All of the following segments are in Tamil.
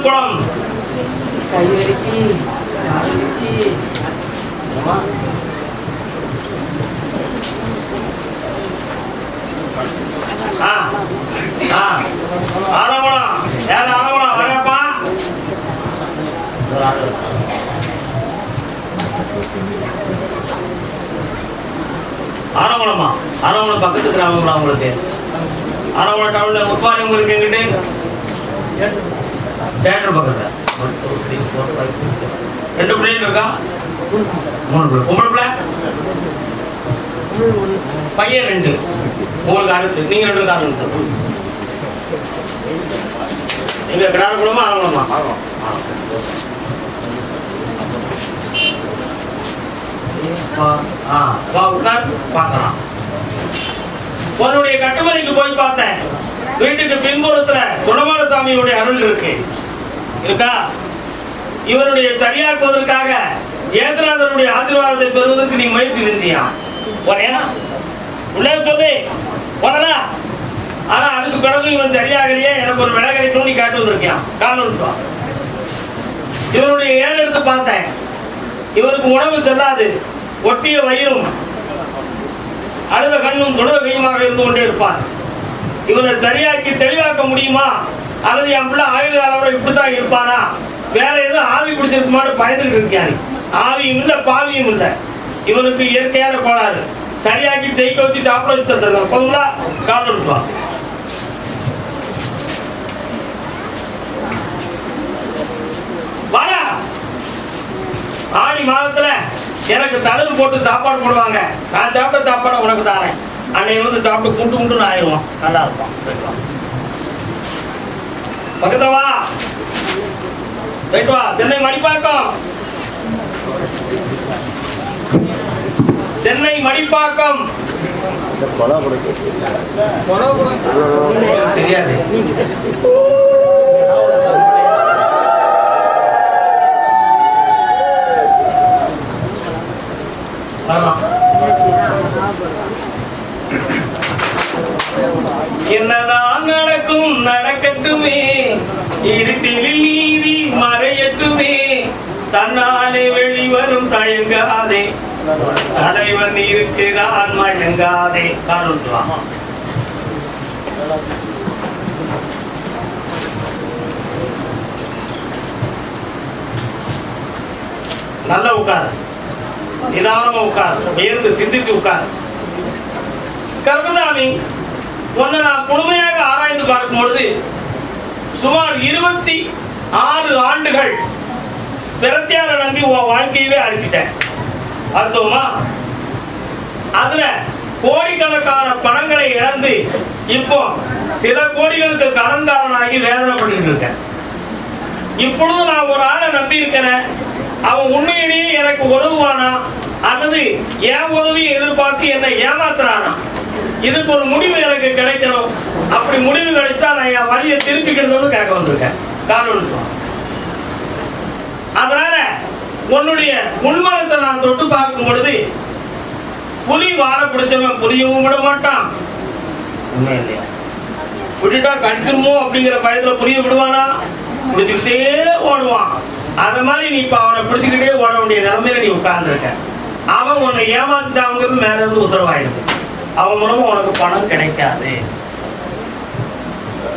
குளம் கையடிக்கி ஆனகுளம். யாரு ஆனகுளம் வரப்பா? ஆனகுளமா? ஆனகுளம் பக்கத்து கிராமங்களா உங்களுக்கு? ஆனகுளம் டவுன்ல முப்பாரி உங்களுக்கு எங்கிட்டு தேட்டர் பக்கத்துல 1 2 3 4 5 6 2 பிள்ளைங்க இருக்கா? 3 பிள்ளை. உங்களோட பிள்ளை? பையன் 2. உங்களுக்கு அடுத்து நீங்க 2 காரணம். நீங்க கிராமக்குளமா ஆனகுளமா? உட்கார் பார்க்கலாம். உன்னுடைய கட்டுமனைக்கு போய் பார்த்தேன். வீட்டுக்கு பின்புறத்துல சுடமான சாமியுடைய அருள் இருக்கா? இவனுடைய சரியாக்குவதற்காக ஏதநாதனுடைய ஆசீர்வாதத்தை பெறுவதற்கு நீ முயற்சி செஞ்சியா? உள்ளே சொல்லி போனா. ஆனா அதுக்கு பிறகு இவன் சரியாகலையே, எனக்கு ஒரு விலை கிடைக்கும் நீ கேட்டு வந்திருக்கியான். காரணம் இவனுடைய 7 எடுத்து பார்த்தேன். இவனுக்கு உணவு செல்லாது. ஒட்டிய வயிறும் அழுத கண்ணும் தொழுத கையுமாக இருந்து கொண்டே இருப்பான். இவனை சரியாக்கி தெளிவாக்க முடியுமா? அல்லது என் பிள்ளை ஆயுள் காலம் இப்படித்தான் இருப்பானா? வேற எதுவும் ஆவி பிடிச்சிருக்குமான்னு பயந்துட்டு இருக்கியா? ஆவியும் இல்லை பாவியும் இல்லை. இவனுக்கு இயற்கையான கோளாறு. சரியாக்கி ஜெயிக்க வச்சு சாப்பிட வச்சு தந்துருக்கான். போதுங்களா? கால் விட்டுவான். வாடா. ஆடி மாதத்துல எனக்கு தழுது போட்டு சாப்பாடு போடுவாங்க. நான் சாப்பிட்ட சாப்பாடு உனக்கு தாரேன். அன்னைக்கு வந்து சாப்பிட்டு குண்டு குண்டுன்னு ஆயிடுவான். நல்லா இருப்பான். பக்கத்துல வா. போயிட்டு வா. சென்னை மடிப்பாக்கம். சென்னை மடிப்பாக்கம். தெரியாது. என்னதான் நடக்கும் நடக்கட்டுமே, இருட்டில் நீதி மறையட்டுமே, தன்னாலே வெளிவரும் தயங்காதே, தலைவன் இருக்கிறான் மயங்காதே. நல்ல உட்கார், நிதானமா உட்கார், உயர்ந்து சிந்திச்சு உட்கார். கர்மதாமி, உன்னை நான் முழுமையாக ஆராய்ந்து பார்க்கும் பொழுது சுமார் 26 ஆண்டுகள் பிரத்யார நம்பி உன் வாழ்க்கையவே அடிச்சுட்டேன். அர்த்தமா? அதுல கோடிக்கணக்கான பணங்களை இழந்து இப்போ சில கோடிகளுக்கு கடன்காரனாகி வேதனைப்பட்டு இருக்கேன். இப்பொழுது நான் ஒரு ஆளை நம்பி இருக்கிறேன். அவன் உண்மையிலேயே எனக்கு உதவுவானா அல்லது என் உதவியை எதிர்பார்த்து என்னை ஏமாத்துறானா? இதுக்கு ஒரு முடிவு எனக்கு கிடைக்கணும். அப்படி முடிவு கிடைத்தா நான் என் வழியை திருப்பிக்கிடுதோன்னு கேட்க வந்திருக்கேன். காரணம் அதனால உன்னுடைய உள்மனத்தை நான் தொட்டு பார்க்கும் பொழுது புலி வாழ பிடிச்சவன் புரியவும் விட மாட்டான். உண்மை இல்லையா? விட்டுட்டா கடிச்சிருமோ அப்படிங்கிற பயத்துல புரிய விடுவானா? பிடிச்சுக்கிட்டே ஓடுவான். அந்த மாதிரி நீ இப்ப அவனை பிடிச்சுக்கிட்டே ஓட வேண்டிய நிலைமையில நீ உட்கார்ந்துருக்க. அவன் உன்னை ஏமாத்துட்டாங்கிறது மேல இருந்து உத்தரவாயிடுது. அவன் மூலமா உனக்கு பணம் கிடைக்காது.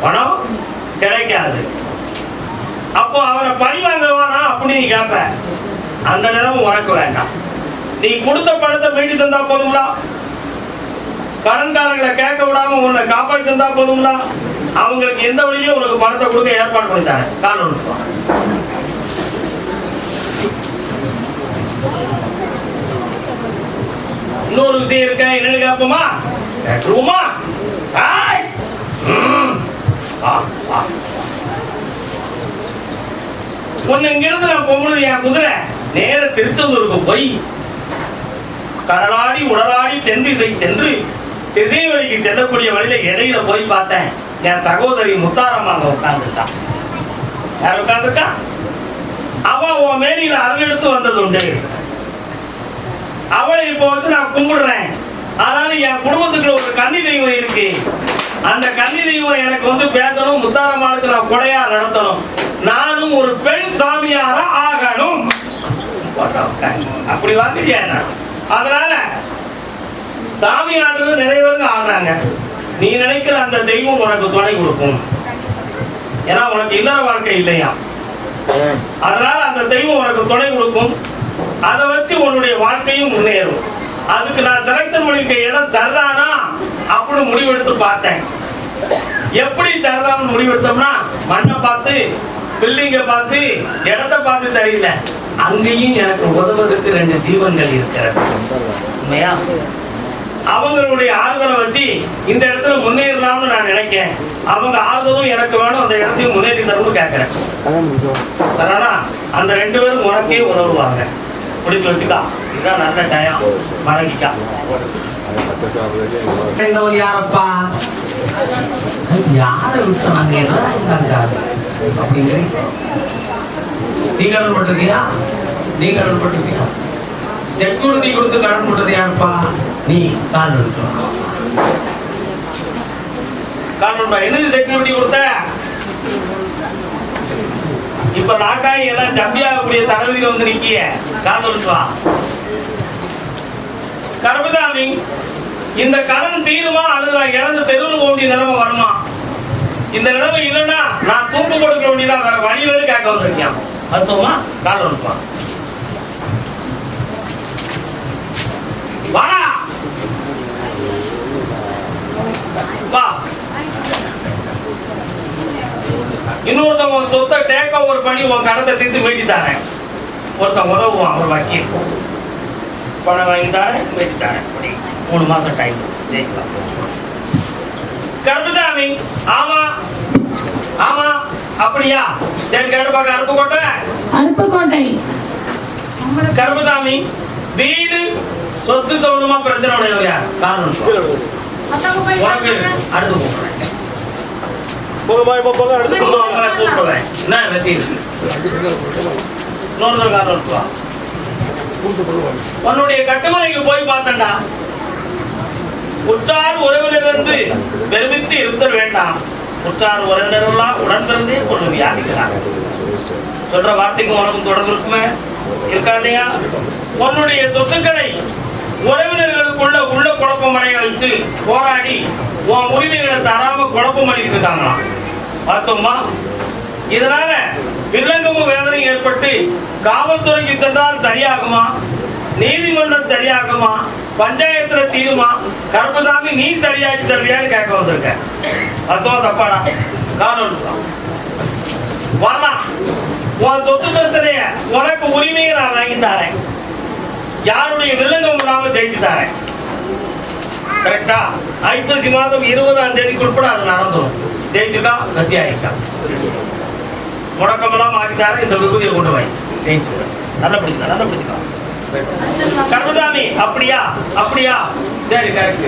பணம் கிடைக்காது. அப்போ அவனை பழி வாங்குவானா அப்படின்னு நீ கேட்ப. அந்த நிலைமை உனக்கு வேண்டாம். நீ கொடுத்த பணத்தை மீட்டி தந்தா போதுங்களா? கடன்காரங்களை கேட்க விடாம உன்னை காப்பாற்றி தந்தா போதுங்களா? அவங்களுக்கு எந்த வழியும் உனக்கு பணத்தை கொடுக்க ஏற்பாடு பண்ணித்தானே. காரணம் இன்னொரு விஷயம் இருக்க. என்னன்னு கேட்போமா? கேட்டுருவோமா? உன்னை இங்கிருந்து நான் போகும்போது என் குதிரை நேர திருச்செந்தூருக்கு போய் கடலாடி உடலாடி தென் திசை சென்று திசை வழிக்கு செல்லக்கூடிய வழியில இடையில போய் பார்த்தேன். என் சகோதரி முத்தாரம்மா அங்க உட்கார்ந்துட்டான். யார் உட்கார்ந்துட்டா? அவ உன் மேனியில அருள் எடுத்து வந்தது உண்டு. அவளை இப்போ வந்து நான் கும்பிடுறேன். ஆனாலும் என் குடும்பத்துக்குள்ள ஒரு கன்னி தெய்வம் இருக்கு. அந்த கன்னி தெய்வம் எனக்கு வந்து பேசணும், முத்தாரம்மாளுக்கு நான் கொடையா நடத்தணும், நானும் ஒரு பெண் சாமியாரா ஆகணும். அப்படி வாங்கிட்டியா? அதனால சாமி ஆடுறது நிறைய பேருக்கு ஆடுறாங்க. நீ நினைக்கிற அந்த தெய்வம் உனக்கு துணை கொடுக்கும். ஏன்னா உனக்கு இல்லற வாழ்க்கை இல்லையா, அதனால அந்த தெய்வம் உனக்கு துணை கொடுக்கும். அதை வச்சு உன்னுடைய வாழ்க்கையும் முன்னேறும். அதுக்கு நான் செலக்ஷன் பண்ணிருக்க இடம் சரிதானா அப்படி முடிவெடுத்து பார்த்தேன். எப்படி சரிதான் முடிவெடுத்தோம்னா, மண்ணை பார்த்து, பில்டிங்கை பார்த்து, இடத்தை பார்த்து தெரியல, அங்கேயும் எனக்கு உதவுவதற்கு 2 ஜீவன்கள் இருக்கிறது. உண்மையா? அவங்களுடைய ஆறுதலை வச்சு இந்த இடத்துல முன்னேறலாம்னு நான் நினைக்கிறேன். அவங்க ஆறுதலும் எனக்கு வேணும், அந்த இடத்தையும் முன்னேறி தரணும்னு கேட்கிறேன். சரினா? அந்த 2 பேரும் உனக்கே உதவுவாங்க. பிடிச்சி வச்சுக்கா, இதுதான் நல்ல டைம். மடங்கிக்கா. யாரப்பா யாரை விட்டு நாங்க எல்லாம் அப்படிங்கிறீங்க. நீ கடன் போட்டிருக்கியா? நீ கடன் போட்டிருக்கியா? செக்யூரிட்டி கொடுத்து கடன் போட்டது யாருப்பா? நீ கால் எடுக்கணும். என்னது செக்யூரிட்டி கொடுத்த? இப்ப நாக்காய் எல்லாம் ஜப்பியாகக்கூடிய தரவில வந்து நிக்கிய கால் எடுத்துவா. கருமசாமி, இந்த கடன் தீருமா அல்லது நான் இழந்து தெருவில் போக வேண்டிய நிலைமை வருமா? இந்த நிலைமை இல்லைன்னா நான் தூக்கு கொடுக்க வேண்டியதான், வேற வழியில கேட்க வந்திருக்கேன். அர்த்தமா? கால் எடுத்துவா. வாடா வா. இன்னொருத்தவங்க சொத்தை டேக் ஓவர் பண்ணி உன் கடத்தை தீர்த்து மீட்டி தரேன். ஒருத்தன் உதவுவான், ஒரு வக்கீல். பணம் வாங்கி தரேன், மீட்டி தரேன். 3 மாசம் டைம் ஜெயிக்கலாம். கருப்புசாமி, ஆமா ஆமா அப்படியா? சரி, கேட்டு பார்க்க. அருப்புக்கோட்டை. அருப்புக்கோட்டை. கருப்புசாமி, வீடு சொத்து சம்பந்தமா பிரச்சனை உடையவங்க யார்? காரணம் உனக்கு அடுத்து கூப்பிடுறேன். கூப்பிடுவேன். என்ன வெற்றி இன்னொரு காரணம். உன்னுடைய கட்டுமனைக்கு போய் பார்த்தண்டா, உற்றார் உறவினர் என்று பெருமித்து இருத்தல் வேண்டாம். உற்றார் உறவினரெல்லாம் உடன் பிறந்தே கொண்டு வியாதிக்கிறாங்க. சொல்ற வார்த்தைக்கு உனக்கும் தொடர்பு இருக்குமே, இருக்கா இல்லையா? உன்னுடைய சொத்துக்களை உறவினர்களுக்குள்ள உள்ள குழப்பம் அடைய வைத்து போராடி உன் உரிமைகளை தராம குழப்பம் பண்ணிட்டு இருக்காங்களாம். பார்த்தோமா? இதனால வில்லங்கமும் வேதனை ஏற்பட்டு காவல்துறைக்கு சென்றால் சரியாகுமா? நீதிமன்றம் சரியாகுமா? பஞ்சாயத்துல தீருமா? கருப்பசாமி, நீ சரியாக்கி தருவியான்னு கேட்க வந்திருக்க. அர்த்தமா தப்பாடா? காரணம் வரலாம். உன் சொத்து பிரச்சனைய உனக்கு உரிமையை நான் வாங்கி தரேன். யாருடைய வில்லங்கம் இல்லாம ஜெயிச்சு தரேன். கரெக்டா? ஐப்பசி மாதம் 20ஆம் தேதிக்குட்பட அது நடந்துடும். ஜெயிச்சுக்கா, வெற்றி ஆகிக்கா. முடக்கமெல்லாம் ஆக்கித்தாரேன். இந்த விபூதியை கொண்டு போய் ஜெயிச்சு நல்லா பிடிச்சா, நல்லா பிடிச்சிக்கா. கருமசாமி, அப்படியா? அப்படியா? சரி, கரெக்ட்.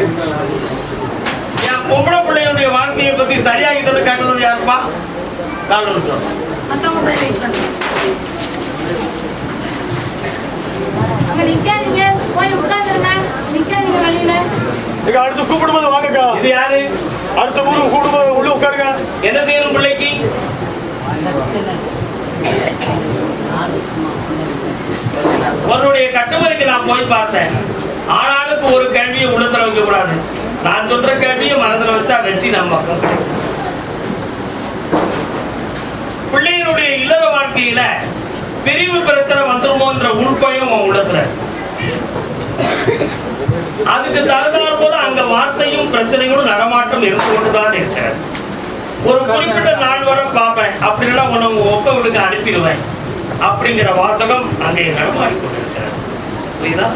என் பொம்பளை பிள்ளையுடைய வாழ்க்கையை பத்தி சரியாகி தந்து கேட்டது யாருப்பா? கால் எடுத்துரும். அடுத்து கூப்பிடும்போது வாங்கக்கா. இது யாரு? அடுத்த ஊரு கூப்பிடும்போது உள்ள உட்காருங்க. என்ன செய்யணும் பிள்ளைக்கு? உன்னுடைய கட்டுமுறைக்கு நான் போய் பார்த்தேன். ஆளாளுக்கு ஒரு கேள்வியை உள்ளத்துல வைக்க கூடாது. நான் சொல்ற கேள்வியை மனதில் வச்சா வெற்றி நம்ம பக்கம். பிள்ளையினுடைய இல்லற வாழ்க்கையில பிரிவு பிரச்சனை வந்துருமோன்ற உள்பயம் உள்ளத்துல. அதுக்கு தகுந்தாற் போல அங்க வார்த்தையும் பிரச்சனைகளும் நடமாட்டம் இருந்து கொண்டுதான் இருக்கிறது. ஒரு குறிப்பிட்ட நாள் வரை பார்ப்பேன், அப்படின்னா உனக்கு ஒப்ப விடுக்க அனுப்பிடுவேன் அப்படிங்கிற வாசகம் அங்கே நடமாடிக்கொண்டிருக்கிறது. புரியுதா?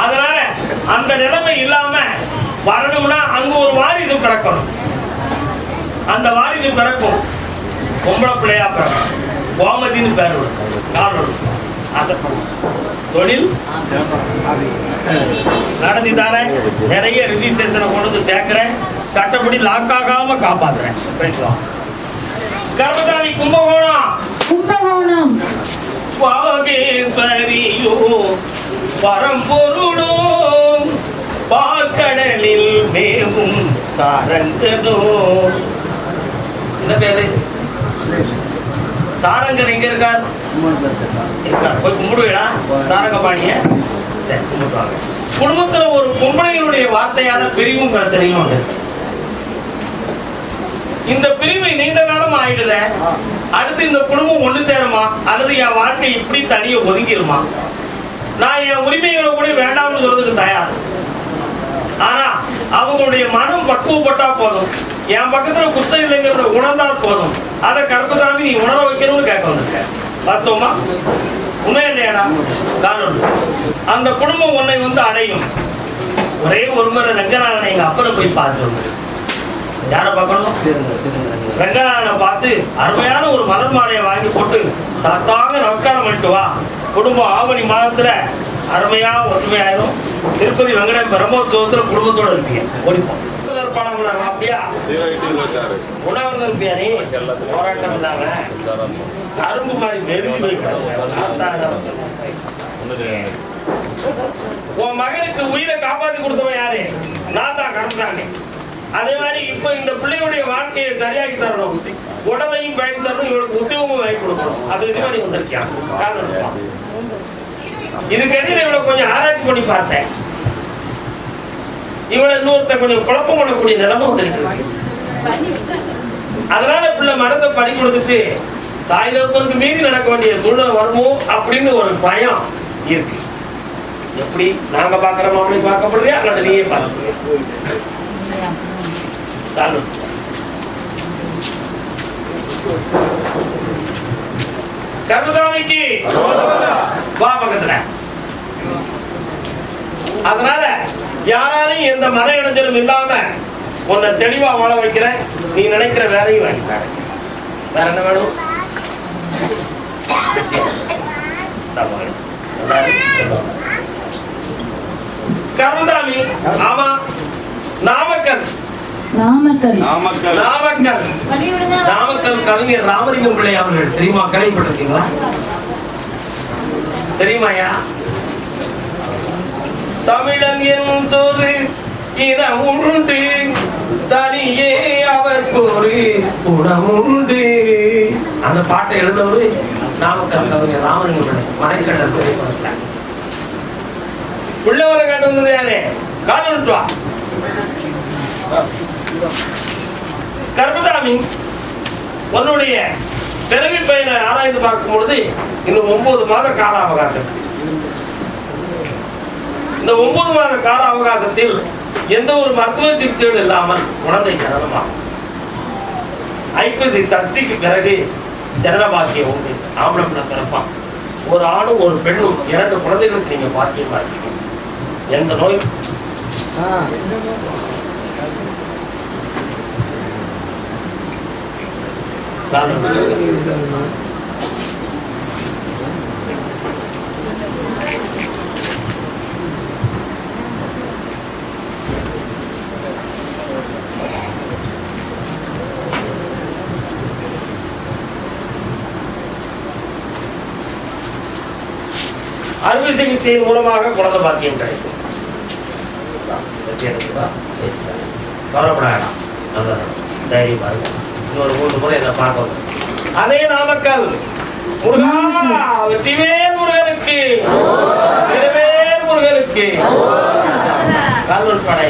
அதனால அந்த நிலைமை இல்லாம வரணும்னா அங்க ஒரு வாரிசு பிறக்கணும். அந்த வாரிசு பிறக்கும் பொம்பளை பிள்ளையா பிறக்கும். கோமதின்னு பேர் விடும். ஆசைப்படும். தொழில் நடத்தி தரேன். நிறைய ரிஜிஸ்ட்ரேஷனை கொண்டு வந்து சேர்க்கிறேன். சட்டப்படி லாக் ஆகாம காப்பாத்துறேன். கர்மசாமி, கும்பகோணம். கும்பகோணம். பாகேஸ்வரியோ பரம்பொருளோ பார்க்கடலில் மேவும் சாரங்கனோ. என்ன பேரு? சாரங்கன் எங்க இருக்கார்? போய் கும்பிடுவீடா சாரங்க பாணிய. சரி, கும்பிடுவாங்க. குடும்பத்துல ஒரு பொம்பளைகளுடைய வார்த்தையான பிரிவும் பிரச்சனையும் வந்துருச்சு. இந்த பிரிவு நீண்ட காலம் ஆயிடுத. அடுத்து இந்த குடும்பம் ஒண்ணு சேருமா அல்லது என் வாழ்க்கை இப்படி தனிய ஒதுங்கிருமா? நான் என் உரிமைகளை கூட வேண்டாம்னு சொல்றதுக்கு தயார். ஆனா அவங்களுடைய மனம் பக்குவப்பட்டா போதும், என் பக்கத்துல குற்றம் இல்லைங்கிறத உணர்ந்தா போதும். அதை கருப்பசாமி நீ உணர வைக்கணும்னு கேட்க வந்திருக்க. பார்த்தோமா? உண்மை இல்லையாடா? காரணம் அந்த குடும்பம் உன்னை வந்து அடையும். ஒரே ஒரு முறை ரங்கநாதனை எங்க அப்பனை போய் பார்த்து வந்து. யாரை பார்க்கணும்? ரங்கநாதனை பார்த்து அருமையான ஒரு மலர் மாலையை வாங்கி போட்டு சாஸ்தாங்க நமஸ்காரம் பண்ணிட்டு வா. குடும்பம் ஆவணி மாதத்துல அருமையா ஒற்றுமையாயிரும். திருப்பதி வெங்கட பிரம்மோத்சவத்துல குடும்பத்தோட இருப்பீங்க. ஓடிப்போம். அப்படியா உணவு இருப்பியா? நீ போராட்டம் இல்லாம கரும்பு மாதிரி மெருகி வைக்கிறாங்க. உன் மகனுக்கு உயிரை காப்பாத்தி கொடுத்தவன் யாரு? நான் தான் கரும்புசாமி. அதே மாதிரி இப்ப இந்த பிள்ளையுடைய வாழ்க்கையை சரியாக்கி தரணும், உடலையும் பயணி தரணும், இவளுக்கு உத்தியோகமும் வாங்கி கொடுக்கணும். அது மாதிரி வந்திருக்கியா? காரணம் இதுக்கிடையில இவளை கொஞ்சம் ஆராய்ச்சி பண்ணி பார்த்தேன். இவளை இன்னொருத்த கொஞ்சம் குழப்பம் பண்ணக்கூடிய நிலைமை வந்துருக்கு. அதனால பிள்ளை மரத்தை பறி கொடுத்துட்டு தாய் தகப்பனுக்கு மீறி நடக்க வேண்டிய சூழ்நிலை வருமோ அப்படின்னு ஒரு பயம் இருக்கு. எப்படி நாங்க பாக்குற மாமலை பார்க்கப்படுறியா அல்லது நீயே பார்க்க? கருதாமிக்கு வா பக்கத்துல. அதனால யாராலையும் எந்த மன இடைஞ்சலும் இல்லாம உன்னை தெளிவா வாழ வைக்கிறேன். நீ நினைக்கிற வேலையும் வாங்கிட்டாரு. வேற என்ன வேணும்? கருந்தாமி. ஆமா, நாமக்கல் கவிஞர் ராமலிங்கம் பிள்ளை அவர்கள் தெரியுமா? கேள்விப்பட்டிருக்கீங்களா? தெரியுமாயா? தமிழன் என்றொரு இனம் உண்டு, தனியே அவர் ஒரு குணமுண்டு. அந்த பாட்டை எழுந்தவரு நாமக்கல் கவிஞர் ராமலிங்கம் பிள்ளை. மனைக்கடல் திரைப்படத்தில் உள்ளவரை காட்டு வந்தது யாரு? காலு வா. கர்மதாமி, உன்னுடைய பிறவி பயனை ஆராய்ந்து பார்க்கும் பொழுது இன்னும் 9 மாத கால அவகாசம். இந்த 9 மாத கால அவகாசத்தில் எந்த ஒரு மருத்துவ சிகிச்சையும் இல்லாமல் குழந்தை ஜனனமாகும். ஐப்பசி சஷ்டிக்கு பிறகு ஜனன பாக்கியம் உண்டு. ஆம்பளை பிள்ளை பிறப்பான். ஒரு ஆணும் ஒரு பெண்ணும் 2 குழந்தைகளுக்கு நீங்க பாக்கியமா இருக்கீங்க. எந்த நோய் அறுவை சிகிச்சையின் மூலமாக குழந்தை பாக்கியம் கிடைக்கும். கவலைப்படாதான், தைரியமா இருக்கும். இன்னொரு 3 முறை என்ன பார்க்கணும். அதே நாமக்கல் முருகா, வெற்றிவேல் முருகனுக்கு, திருவேல் முருகனுக்கு. கல்லூர் படை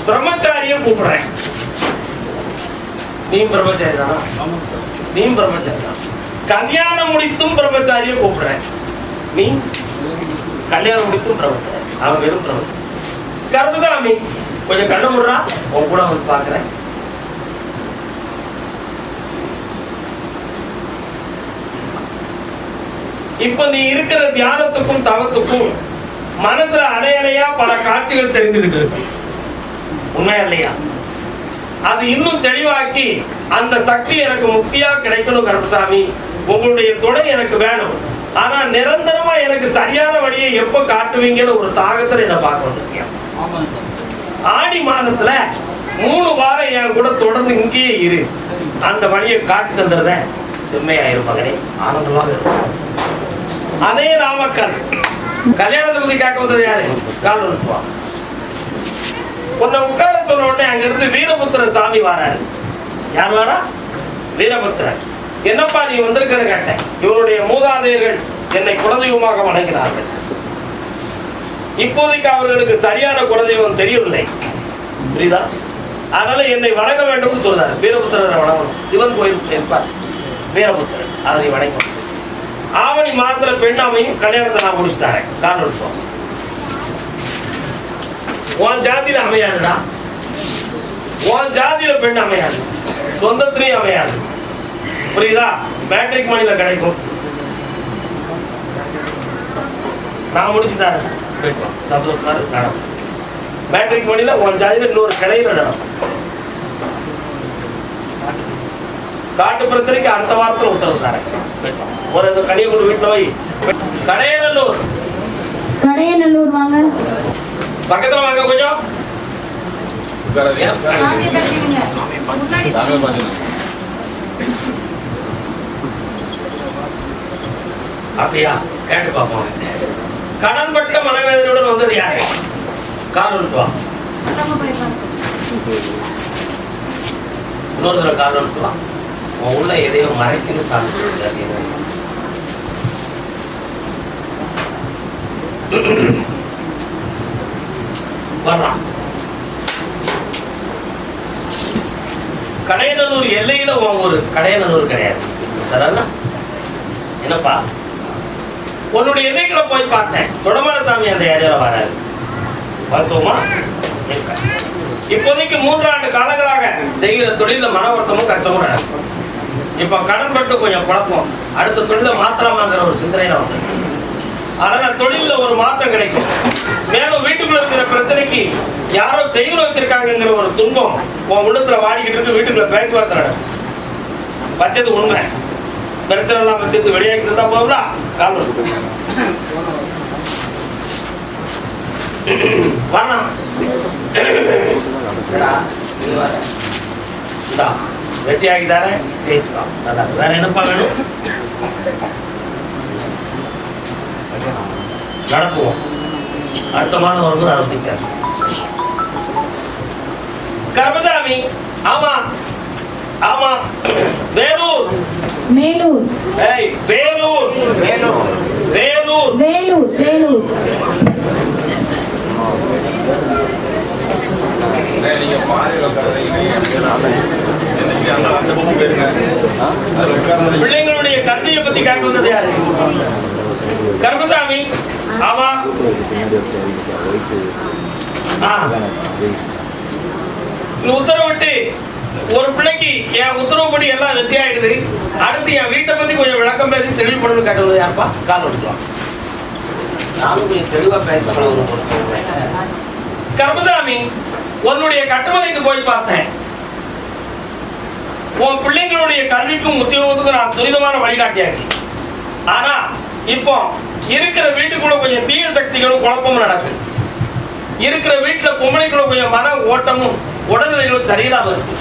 பிரம்மச்சாரிய கூப்பிடுறேன். நீ பிரம்மச்சாரி தானா? நீ பிரம்மச்சாரி தான். கல்யாணம் முடித்தும் பிரம்மச்சாரிய கூப்பிடுறேன். நீ கல்யாணம் முடித்தும் பிரம்மச்சாரி. அவன் வெறும் பிரம்மச்சாரி. கர்மதாமி, கொஞ்சம் கண்ண முடுறா, உன் கூட வந்து பாக்குறேன். இப்ப நீ இருக்கிற தியானத்துக்கும் தவத்துக்கும் மனசுல அலையலையா பல காட்சிகள் தெரிந்துகிட்டு இருக்கு. உண்மையா இல்லையா? அது இன்னும் தெளிவாக்கி அந்த சக்தி எனக்கு முக்தியா கிடைக்கணும். கருப்பசாமி, உங்களுடைய துணை எனக்கு வேணும். ஆனா நிரந்தரமா எனக்கு சரியான வழியை எப்ப காட்டுவீங்கன்னு ஒரு தாகத்துல என்ன பார்க்க வந்திருக்கேன். ஆடி மாதத்துல 3 வாரம் என் கூட தொடர்ந்து இங்கேயே இரு. அந்த வழியை காட்டி தந்துடுறேன். செம்மையாயிரும் மகனே, ஆனந்தமாக இருக்கும். அதே நாமக்கல். கல்யாணத்தை பத்தி கேட்க வந்தது யாரு? கால் நிறுத்துவா. உன்னை உட்கார சொன்ன உடனே அங்கிருந்து வீரபுத்திர சாமி வராரு. யார் வரா? வீரபுத்திரர். என்னப்பா நீ வந்திருக்கன்னு கேட்டேன். இவருடைய மூதாதையர்கள் என்னை குலதெய்வமாக வணங்கினார்கள். இப்போதைக்கு அவர்களுக்கு சரியான குலதெய்வம் தெரியவில்லை, புரியுதா? அதனால என்னை வணங்க வேண்டும் சொல்றாரு. வீரபுத்திரரை வணங்கணும். சிவன் கோயில் இருப்பார் வீரபுத்திரர், அதை வணங்கணும். ஆவணி மாத்திர பெண் அமையும் கல்யாணத்தை நான் முடிச்சுட்டாரேன். காரணம் உன் ஜாதியில அமையாதுடா, உன் ஜாதியில பெண் அமையாது, சொந்தத்திலையும் அமையாது, புரியுதா? மேட்ரிக் மணியில கிடைக்கும். நான் முடிச்சு தரேன், சந்தோஷமா நடக்கும். மேட்ரிக் மணியில உன் ஜாதியில இன்னொரு கிளையில நடக்கும். காட்டு பிரச்சனைக்கு அடுத்த வாரத்தில் உத்தரவு தரேன். ஒரு கனியகுண்டு வீட்டுல போய் கடையநல்லூர். கடையநல்லூர் வாங்க, பக்கத்துல வாங்க கொஞ்சம். அப்படியா? கேட்டு பார்ப்போம். கடன்பட்ட மனவேதனையுடன் வந்தது யாரு? கால் நிறுத்துவா. இன்னொரு தடவை கால் நிறுத்துவா. உள்ள எதையோ மறைக்கணும் சாமி. வர்றான். கடையநல்லூர் எல்லையில ஒரு கடையநல்லூர் கிடையாது. என்னப்பா உன்னுடைய எல்லைக்குள்ள போய் பார்த்தேன். சுடமான சாமி அந்த ஏரியால வராது. பார்த்தோமா? இப்போதைக்கு 3 ஆண்டு காலங்களாக செய்கிற தொழில மன வருத்தமும் கஷ்டமும் நடக்கும். இப்ப கடன் பட்டு கொஞ்சம் குழப்பம். அடுத்த தொழில மாத்திரமாங்கிற ஒரு சிந்தனையில வந்து அதனால தொழில ஒரு மாற்றம் கிடைக்கும். மேலும் வீட்டுக்குள்ள இருக்கிற பிரச்சனைக்கு யாரோ செய்து வச்சிருக்காங்கிற ஒரு துன்பம் உன் உள்ளத்துல வாடிக்கிட்டு இருக்கு. வீட்டுக்குள்ள பேச்சுவார்த்தை நடக்கும். வச்சது உண்மை. பிரச்சனை எல்லாம் வச்சு வெளியாக்கி தான் போகும்ல. காலம் வரலாம். வெட்டி ஆகி தரேன், ஜெயிச்சுக்கலாம். நல்லா வேற என்னப்பா வேணும்? நடக்குவோம். அடுத்த மாதம் வரும்போது அதை பத்தி பேச. கர்மசாமி. ஆமா ஆமா. வேலூர். மேலூர். ஏய் வேலூர். வேலூர். வேலூர். வேலூர். வேலூர். நீங்க மாறில பிள்ளைங்களுடைய கல்வியை பத்தி கேட்டு வந்தது யாரு? கர்மசாமி. ஆமா. உத்தரவிட்டு ஒரு பிள்ளைக்கு என் உத்தரவுப்படி எல்லாம் ரெடி ஆயிடுது. அடுத்து என் வீட்டை பத்தி கொஞ்சம் விளக்கம் பேசி தெளிவுபடுறது கேட்டது யாருப்பா? கால் எடுக்கலாம். நானும் கொஞ்சம் தெளிவா பேச. கர்மசாமி, உன்னுடைய கட்டுமலைக்கு போய் பார்த்தேன். உன் பிள்ளைங்களுடைய கல்விக்கும் உத்தியோகத்துக்கும் நான் துரிதமான வழிகாட்டியாச்சு. ஆனா இப்போ இருக்கிற வீட்டுக்குள்ள கொஞ்சம் தீய சக்திகளும் குழப்பமும் நடக்குது. இருக்கிற வீட்டுல பொம்பளைக்குள்ள கொஞ்சம் மன ஓட்டமும் உடல்நிலைகளும் சரியில்லாம இருக்கு.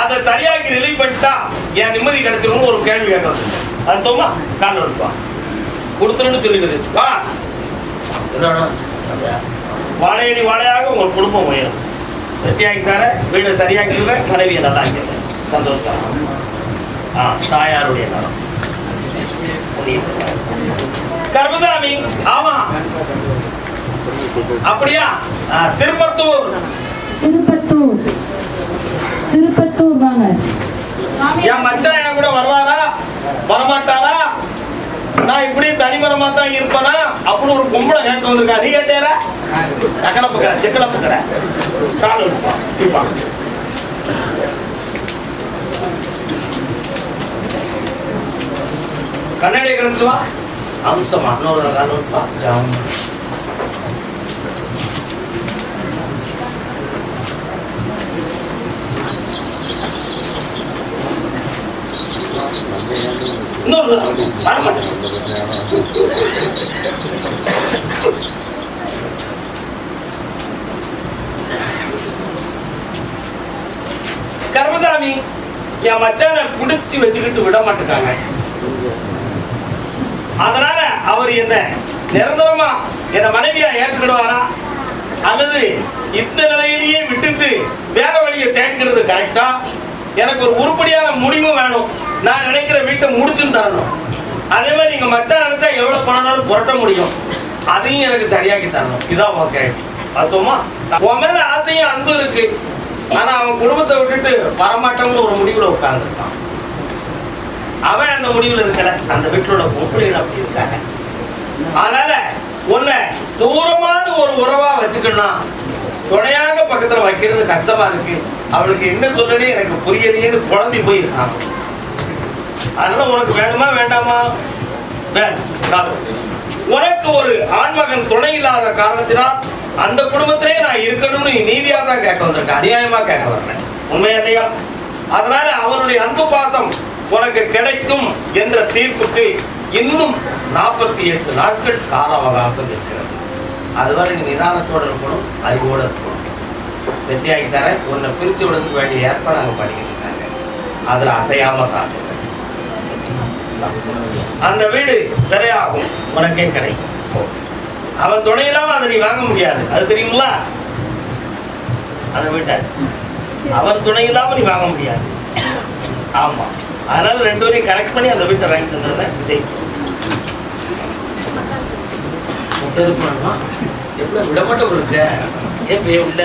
அதை சரியாக்கி ரிலீவ் பண்ணிட்டா என் நிம்மதி கிடைச்சிடும். ஒரு கேள்வி கேட்கறது அது தோமா கால் எடுப்பா கொடுத்துருன்னு சொல்லிடுது. வா என்னன்னா வாழையடி வாழையாக உங்க குடும்பம் உயரும். வெட்டியாக்கி தர, வீட்டை சரியாக்கிடுங்க, மனைவியை நல்லா ஆக்கிடுங்க. சந்தோஷம். தாயாருடைய நலம். கர்மசாமி. ஆமா அப்படியா? திருப்பத்தூர். திருப்பத்தூர். திருப்பத்தூர் வாங்க. என் மச்சான் என் கூட வருவாரா வரமாட்டாரா? நான் இப்படி தனிமரமா தான் இருப்பேனா? அப்படி ஒரு பொம்பளை கேட்டு வந்திருக்கா. நீ கேட்டேல நக்கலப்புக்கிற செக்கலப்புக்கிற கால் எடுப்பா. கண்ணாடியை கிடத்துவா. அம்சமா இன்னொரு கால் எடுப்பா. இன்னொரு வரமாட்டேன். கர்மசாமி, என் மச்சானை பிடிச்சி வச்சுக்கிட்டு விட மாட்டேங்காங்க. அதனால அவர் என்ன நிரந்தரமா என்ன மனைவியா ஏற்றுக்கிடுவாரா அல்லது இந்த நிலையிலேயே விட்டுட்டு வேற வழியை தேடிக்கிறது கரெக்டா? எனக்கு ஒரு உருப்படியான முடிவு வேணும். நான் நினைக்கிற வீட்டை முடிச்சுன்னு தரணும். அதே மாதிரி நீங்க மச்சான் நினைச்சா எவ்வளவு பணம்னாலும் புரட்ட முடியும். அதையும் எனக்கு சரியாக்கி தரணும். இதான் உன் கேள்வி. பார்த்தோமா? உன் மேல ஆசையும் அன்பு இருக்கு. ஆனா அவன் குடும்பத்தை விட்டுட்டு வரமாட்டோம்னு ஒரு முடிவுல உட்கார்ந்துருக்கான். அவன் அந்த முடிவுல இருக்கிற அந்த வீட்டோட பொம்பளைகள் அப்படி இருக்காங்க. அதனால உன்னை தூரமான ஒரு உறவா வச்சுக்கணும். துணையாக பக்கத்துல வைக்கிறது கஷ்டமா இருக்கு. அவளுக்கு என்ன சொல்லனே எனக்கு புரியலையேன்னு குழம்பி போயிருக்கான். அதனால உனக்கு வேணுமா வேண்டாமா? வேண்டாம். உனக்கு ஒரு ஆண்மகன் துணை இல்லாத காரணத்தினால் அந்த குடும்பத்திலே நான் இருக்கணும்னு நீதியா தான் கேட்க வந்திருக்கேன், அநியாயமா கேட்க வரேன். உண்மையா இல்லையா? அதனால அவனுடைய அன்பு பாசம் உனக்கு கிடைக்கும் என்ற தீர்ப்புக்கு இன்னும் 48 நாட்கள் கால அவகாசம் இருக்கிறது. அதுவரை நீ நிதானத்தோடு இருக்கணும், அறிவோடு இருக்கணும். வெற்றியாகி தர உன்னை பிரித்து விடுறதுக்கு வேண்டிய ஏற்பாடு நாங்கள் பண்ணிக்கிட்டு இருக்காங்க. அதில் அசையாம காசு அந்த வீடு விரையாகும், உனக்கே கிடைக்கும். அவன் துணை இல்லாம அதை நீ வாங்க முடியாது, அது தெரியுங்களா? அந்த வீட்டை அவன் துணை இல்லாம நீ வாங்க முடியாது. ஆமா, அதனால 2 பேரையும் கரெக்ட் பண்ணி அந்த வீட்டை வாங்கி தந்துருந்தேன். விஜய் எவ்வளவு விடமாட்டம் இருக்க ஏன் உள்ள